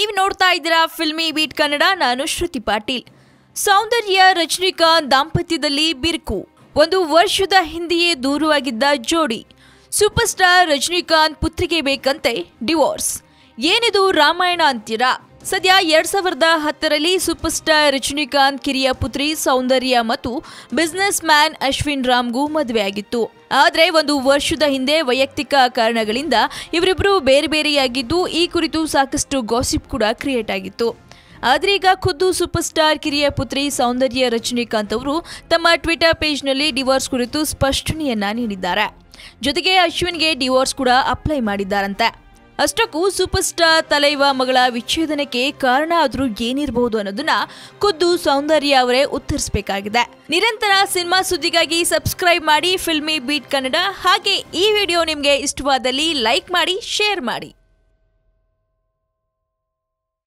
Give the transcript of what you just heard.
ನೀವು ನೋಡ್ತಾ ಇದ್ದೀರಾ ಫಿಲ್ಮಿ ಬೀಟ್ ಕನ್ನಡ. ನಾನು ಶ್ರುತಿ ಪಾಟೀಲ್. ಸೌಂದರ್ಯ ರಜನಿಕಾಂತ್ ದಾಂಪತ್ಯದಲ್ಲಿ ಬಿರುಕು. 1 ವರ್ಷದ ಹಿಂದೆಯೇ ದೂರವಾಗಿದ್ದ ಜೋಡಿ. ಸೂಪರ್ ಸ್ಟಾರ್ ರಜನಿಕಾಂತ್ ಪುತ್ರಿಗೆ ಬೇಕಂತೆ ಡಿವೋರ್ಸ್. ಏನಿದು ರಾಮಾಯಣ ಅಂತೀರಾ? ಸದ್ಯ 2010ರಲ್ಲಿ ಸೂಪರ್ ಸ್ಟಾರ್ ರಜನಿಕಾಂತ್ ಕಿರಿಯ ಪುತ್ರಿ ಸೌಂದರ್ಯ ಮತ್ತು ಬಿಸಿನೆಸ್ ಮ್ಯಾನ್ ಅಶ್ವಿನ್ ರಾಮ್ಗೂ ಮದುವೆಯಾಗಿತ್ತು. ಆದರೆ 1 ವರ್ಷದ ಹಿಂದೆ ವೈಯಕ್ತಿಕ ಕಾರಣಗಳಿಂದ ಇವರಿಬ್ಬರು ಬೇರೆ ಬೇರೆಯಾಗಿದ್ದು, ಈ ಕುರಿತು ಸಾಕಷ್ಟು ಗಾಸಿಪ್ ಕೂಡ ಕ್ರಿಯೇಟ್ ಆಗಿತ್ತು. ಆದರೆ ಈಗ ಖುದ್ದು ಸೂಪರ್ ಸ್ಟಾರ್ ಕಿರಿಯ ಪುತ್ರಿ ಸೌಂದರ್ಯ ರಜನಿಕಾಂತ್ ಅವರು ತಮ್ಮ ಟ್ವಿಟರ್ ಪೇಜ್ನಲ್ಲಿ ಡಿವೋರ್ಸ್ ಕುರಿತು ಸ್ಪಷ್ಟನೆಯನ್ನ ನೀಡಿದ್ದಾರೆ. ಜೊತೆಗೆ ಅಶ್ವಿನ್ಗೆ ಡಿವೋರ್ಸ್ ಕೂಡ ಅಪ್ಲೈ ಮಾಡಿದ್ದಾರಂತೆ. ಅಷ್ಟಕ್ಕೂ ಸೂಪರ್ ಸ್ಟಾರ್ ತಲೈವ ಮಗಳ ವಿಚ್ಛೇದನಕ್ಕೆ ಕಾರಣ ಆದರೂ ಏನಿರಬಹುದು ಅನ್ನೋದನ್ನ ಖುದ್ದು ಸೌಂದರ್ಯ ಅವರೇ ಉತ್ತರಿಸಬೇಕಾಗಿದೆ. ನಿರಂತರ ಸಿನಿಮಾ ಸುದ್ದಿಗಾಗಿ ಸಬ್ಸ್ಕ್ರೈಬ್ ಮಾಡಿ ಫಿಲ್ಮಿ ಬೀಟ್ ಕನ್ನಡ. ಹಾಗೆ ಈ ವಿಡಿಯೋ ನಿಮಗೆ ಇಷ್ಟವಾದಲ್ಲಿ ಲೈಕ್ ಮಾಡಿ, ಶೇರ್ ಮಾಡಿ.